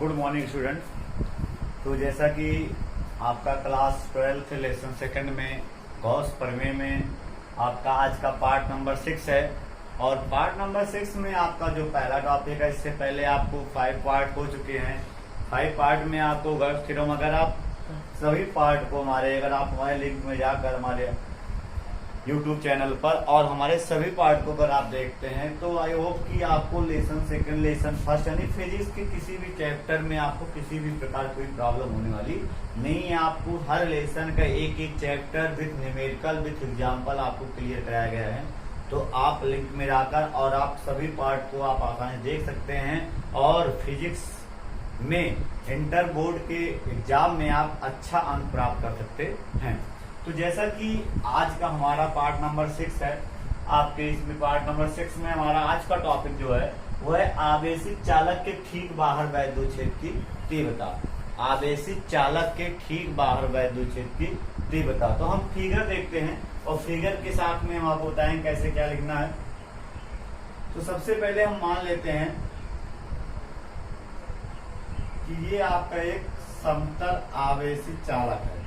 Good morning student. तो जैसा कि आपका क्लास 12 लेसन सेकंड में गॉस प्रमेय में आपका आज का पार्ट नंबर 6 है। और पार्ट नंबर 6 में आपका जो पहला टॉपिक है, इससे पहले आपको 5 पार्ट हो चुके हैं। 5 पार्ट में आपको गर्भ थ्योरम, अगर आप सभी पार्ट को अगर आप हमारे लिंक में जाकर हमारे YouTube चैनल पर और हमारे सभी पार्ट को अगर आप देखते हैं तो आई होप कि आपको लेसन सेकंड, लेसन फर्स्ट यानी फिजिक्स के किसी भी चैप्टर में आपको किसी भी प्रकार कोई प्रॉब्लम होने वाली नहीं है। आपको हर लेसन का एक एक chapter with numerical with example आपको क्लियर कराया गया है। तो आप लिंक में जाकर और आप सभी पार्ट को आप आसानी देख सकते हैं और फिजिक्स में इंटर बोर्ड के एग्जाम में आप अच्छा अंक प्राप्त कर सकते हैं। तो जैसा कि आज का हमारा पार्ट नंबर 6 है, आपके इसमें पार्ट नंबर 6 में हमारा आज का टॉपिक जो है वो है आवेशित चालक के ठीक बाहर वैद्युत क्षेत्र की तीव्रता। आवेशित चालक के ठीक बाहर वैद्युत क्षेत्र की तीव्रता। तो हम फिगर देखते हैं और फिगर के साथ में हम आपको बताएंगे कैसे क्या लिखना है। तो सबसे पहले हम मान लेते हैं कि ये आपका एक समतल आवेशित चालक है।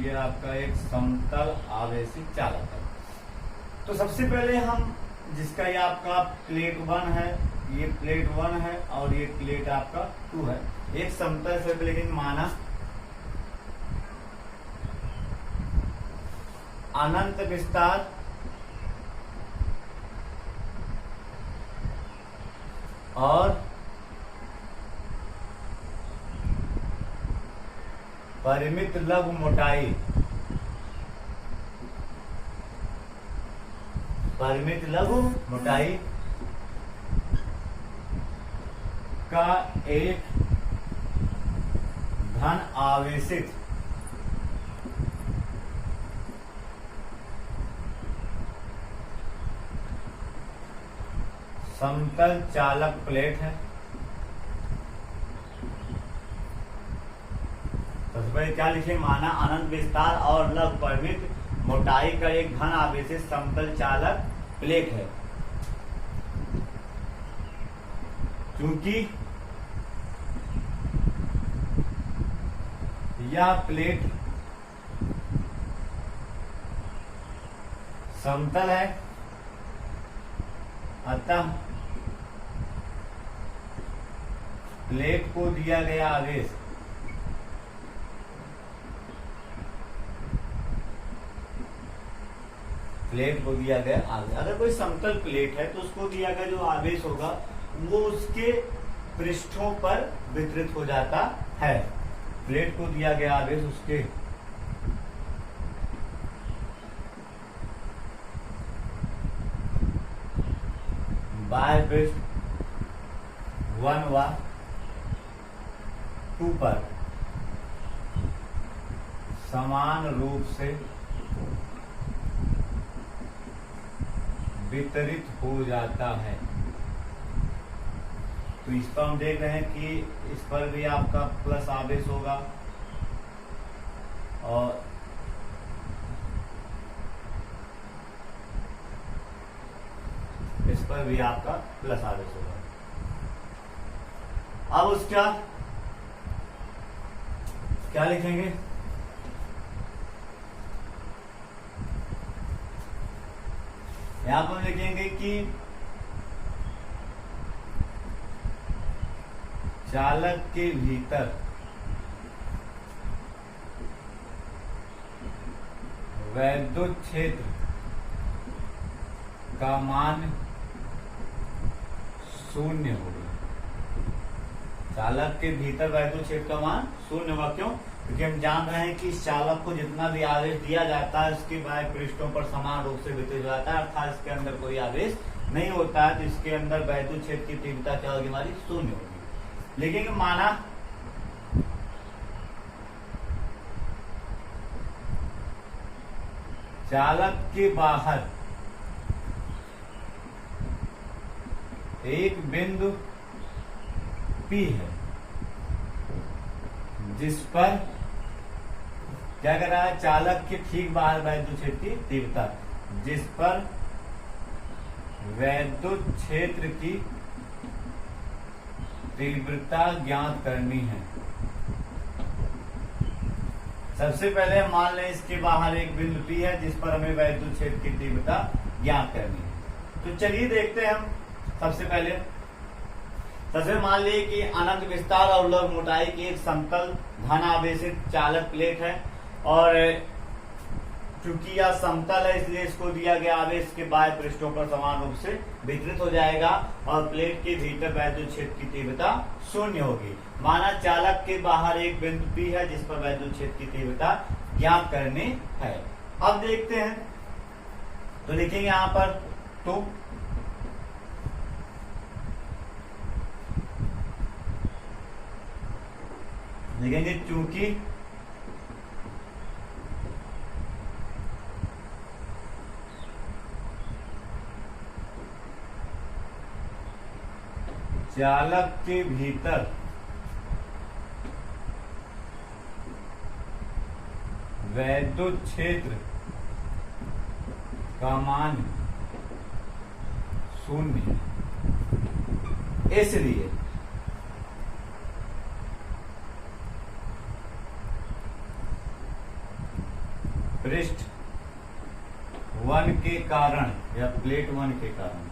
ये आपका एक समतल आवेशित चालक है। तो सबसे पहले हम जिसका ये आपका प्लेट 1 है, ये प्लेट 1 है और ये प्लेट आपका 2 है। एक समतल से लेकिन माना अनंत विस्तार और परिमित लघु मोटाई, परिमित लघु मोटाई का एक धन आवेशित समतल चालक प्लेट है। सबसे पहले क्या लिखे, माना अनंत विस्तार और लघु परिमित मोटाई का एक घन आवेशित समतल चालक प्लेट है। क्योंकि यह प्लेट समतल है, अतः प्लेट को दिया गया आवेश प्लेट को दिया गया आवेश, अगर कोई समतल प्लेट है तो उसको दिया गया जो आवेश होगा वो उसके पृष्ठों पर वितरित हो जाता है। प्लेट को दिया गया आवेश उसके बाह्य पृष्ठ 1 व 2 पर समान रूप से वितरित हो जाता है। तो इस पर हम देख रहे हैं कि इस पर भी आपका प्लस आवेश होगा और इस पर भी आपका प्लस आवेश होगा। अब उसका क्या लिखेंगे, यहां पर लिखेंगे कि चालक के भीतर वैद्युत क्षेत्र का मान 0 होगा। चालक के भीतर वैद्युत क्षेत्र का मान शून्य होगा। क्यों? क्योंकि हम जान रहे हैं कि इस चालक को जितना भी आवेश दिया जाता है उसके बाह्य पृष्ठों पर समान रूप से वितरित हो जाता है, अर्थात इसके अंदर कोई आवेश नहीं होता है, तो इसके अंदर वैद्युत क्षेत्र की तीव्रता क्या होगी? हमारी शून्य होगी। लेकिन माना चालक के बाहर एक बिंदु P है जिस पर क्या कर रहा है? चालक के ठीक बाहर वैद्युत क्षेत्र की तीव्रता, जिस पर वैद्युत क्षेत्र की तीव्रता ज्ञात करनी है। सबसे पहले हम मान लें इसके बाहर एक बिंदु P है जिस पर हमें वैद्युत क्षेत्र की तीव्रता ज्ञात करनी है। तो चलिए देखते हैं हम। सबसे मान लीजिए कि अनंत विस्तार और लघु मोटाई की एक समतल धन आवेशित चालक प्लेट है, और चूंकि यह समतल है इसलिए इसको दिया गया आवेश के बाह्य पृष्ठों पर समान रूप से वितरित हो जाएगा, और प्लेट के भीतर वैद्युत क्षेत्र की तीव्रता शून्य होगी। माना चालक के बाहर एक बिंदु P है जिस पर वैद्युत क्षेत्र की तीव्रता ज्ञात करनी है। अब देखते हैं, तो लिखेंगे यहां पर तो लिखेंगे चूंकि चालक के भीतर वैद्युत क्षेत्र का मान शून्य है, इसलिए पृष्ठ 1 के कारण या प्लेट 1 के कारण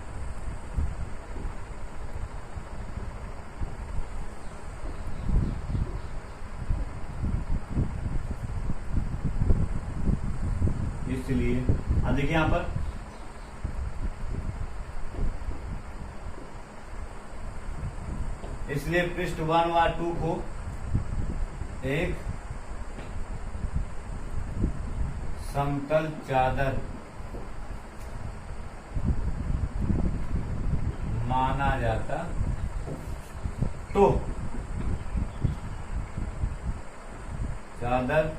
इसलिए अब देखिए यहां पर इसलिए पृष्ठ 1 व 2 को एक समतल चादर माना जाता। तो चादर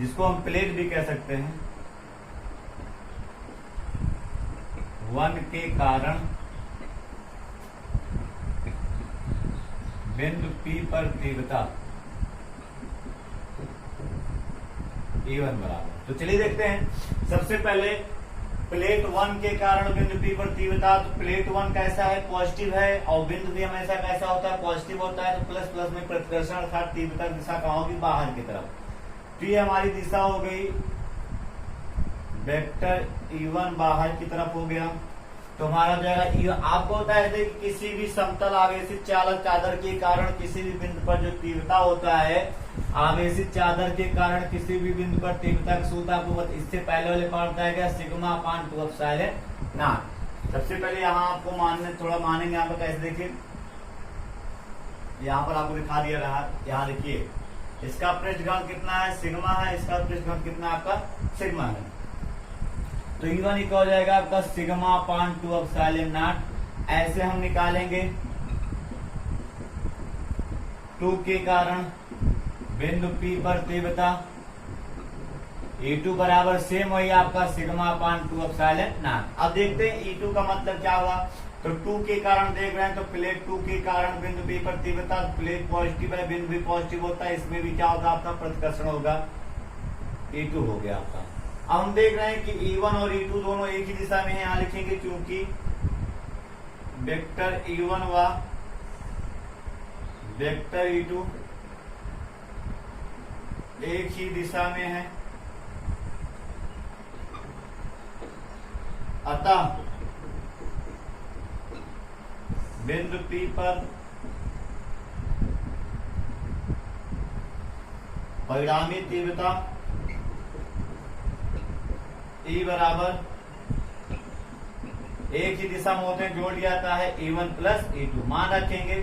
जिसको हम प्लेट भी कह सकते हैं, 1 के कारण बिंदु P पर तीव्रता E1 बराबर। तो चलिए देखते हैं। सबसे पहले प्लेट 1 के कारण बिंदु P पर तीव्रता, तो प्लेट 1 कैसा है? पॉजिटिव है, और बिंदु P हमेशा कैसा होता है? पॉजिटिव होता है। तो प्लस प्लस में प्रतिकर्षण अर्थात तीव्रता दिशा कहाँ होगी? बाहर की तरफ। तो ये हमारी दिशा हो गई, वेक्टर E1 बाहर की तरफ हो गया। तो हमारा जो है आपको होता है कि किसी भी समतल आवेशित चालक चादर के कारण किसी भी बिंदु पर जो तीव्रता होता है, आवेशित चादर के कारण किसी भी बिंदु पर तीव्रता की सूत्र आपको इससे पहले वाले पार्ट बताया गया, सिग्मा अपान 2 एप्सिलॉन नॉट। सबसे पहले यहाँ आपको थोड़ा मानेंगे। यहाँ पर कैसे देखिए, यहाँ पर आपको दिखा दिया रहा, यहाँ देखिए इसका पृष्ठघन कितना है? सिग्मा है। इसका पृष्ठघन कितना आपका? सिग्मा है। तो E1 इक्वल हो जाएगा आपका सिग्मा अपान 2 एप्सिलॉन नॉट। ऐसे हम निकालेंगे 2 के कारण बिंदु P पर तीव्रता, E2 बराबर सेम वही आपका सिग्मा अपान 2 एप्सिलॉन नॉट। अब देखते हैं E2 का मतलब क्या हुआ। तो 2 के कारण देख रहे हैं, तो प्लेट 2 के कारण बिंदु P पर तीव्रता, प्लेट पॉजिटिव है, बिंदु भी पॉजिटिव होता है, इसमें भी क्या होगा? आपका प्रतिकर्षण होगा, E2 हो गया आपका। अब हम देख रहे हैं कि E1 और E2 दोनों एक ही दिशा में है। यहां लिखेंगे क्योंकि वेक्टर E1 व वेक्टर E2 एक ही दिशा में है, अतः बिंदु P पर परिणामी तीव्रता E बराबर एक ही दिशा में होते हैं, जोड़ दिया जाता है E1 प्लस E2। मान रखेंगे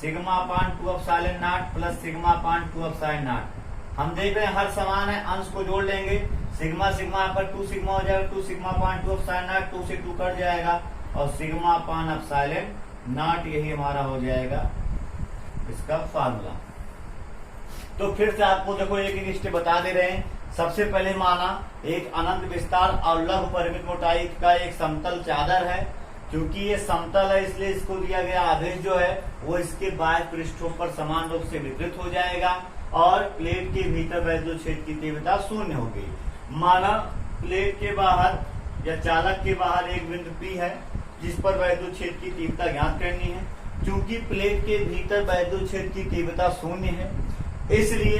sigma upon 2 epsilon not plus sigma upon 2 epsilon not. हम देख रहे हैं हर समान है, अंश को जोड़ लेंगे, सिग्मा सिग्मा यहाँ पर 2 सिग्मा हो जाएगा, 2 सिग्मा अपान 2 एप्सिलॉन नॉट, 2 से 2 कट जाएगा और सिग्मा अपान एप्सिलॉन नॉट यही हमारा हो जाएगा इसका फार्मूला। तो फिर से आपको देखो एक एक स्टेप बता दे रहे हैं। सबसे पहले माना एक अनंत विस्तार और लघु परिमित मोटाई का एक समतल चादर है। क्योंकि ये समतल है इसलिए इसको दिया गया आवेश जो है वो इसके बाह्य पृष्ठों पर समान रूप से वितरित हो जाएगा और प्लेट के भीतर वैद्युत क्षेत्र की तीव्रता शून्य होगी। माना प्लेट के बाहर या चालक के बाहर एक बिंदु P है जिस पर वैद्युत क्षेत्र की तीव्रता ज्ञात करनी है। क्योंकि प्लेट के भीतर वैद्युत क्षेत्र की तीव्रता शून्य है इसलिए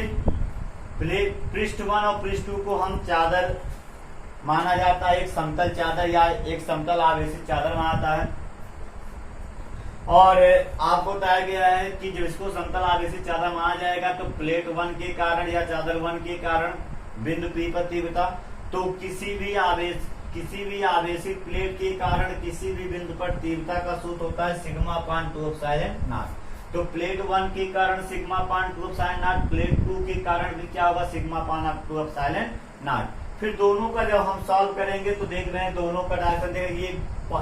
प्लेट पृष्ठ 1 और पृष्ठ 2 को हम चादर माना जाता है, एक समतल चादर या एक समतल आवेशित चादर माना जाता है। और आपको बताया गया है कि जब इसको समतल आवेशित चादर माना जाएगा तो प्लेट 1 के कारण या चादर 1 के कारण बिंदु P पर तीव्रता, तो किसी भी आवेशित प्लेट के कारण किसी भी बिंदु पर तीव्रता का सूत्र होता है सिग्मा अपान 2 एप्सिलॉन नॉट। तो प्लेट 1 के कारण sigma upon 2 epsilon not, plate 2 के कारण भी क्या होगा सिग्मा अपान 2 एप्सिलॉन नॉट। फिर दोनों का जब हम सॉल्व करेंगे तो देख रहे हैं दोनों का डायरेक्शन देखेंगे।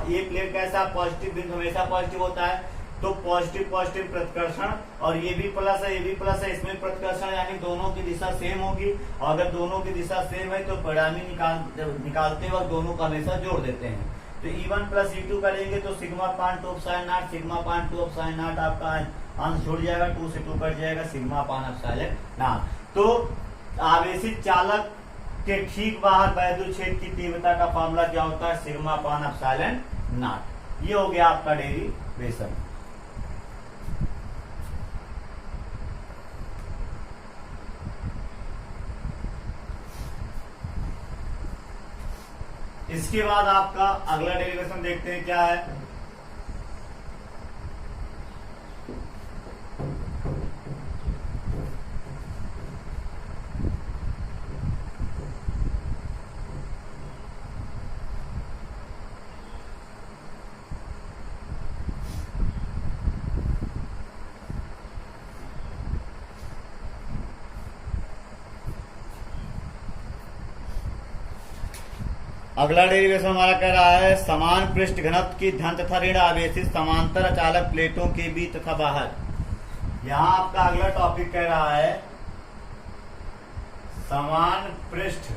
ये प्लेट कैसा पॉजिटिव बिंदु हमेशा पॉजिटिव होता है तो पॉजिटिव पॉजिटिव प्रतिकर्षण, और ये भी प्लस है ये भी प्लस है, इसमें प्रतिकर्षण यानी दोनों की दिशा सेम होगी। और अगर दोनों की दिशा सेम है तो परिणामी निकालते वक्त दोनों का हमेशा जोड़ देते हैं। तो E1 प्लस E2 करेंगे तो sigma upon 2 epsilon not, sigma upon 2 epsilon not आपका अंश जुड़ जाएगा, 2 से 2 कट जाएगा, सिग्मा अपान एप्सिलॉन नॉट। तो आवेशित चालक के ठीक बाहर वैद्युत क्षेत्र की तीव्रता का फॉर्मूला क्या होता है सिग्मा अपान एप्सिलॉन नॉट। ये हो गया आपका डेरिवेशन। इसके बाद आपका अगला डेरिवेशन देखते हैं क्या है। अगला डेरिवेशन हमारा कह रहा है समान पृष्ठ घनत्व की धन तथा ऋण आवेशित समांतर अचालक प्लेटों के बीच तथा बाहर। यहां आपका अगला टॉपिक कह रहा है समान पृष्ठ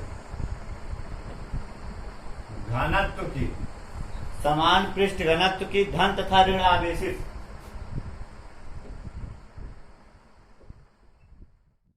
घनत्व की धन तथा ऋण आवेशित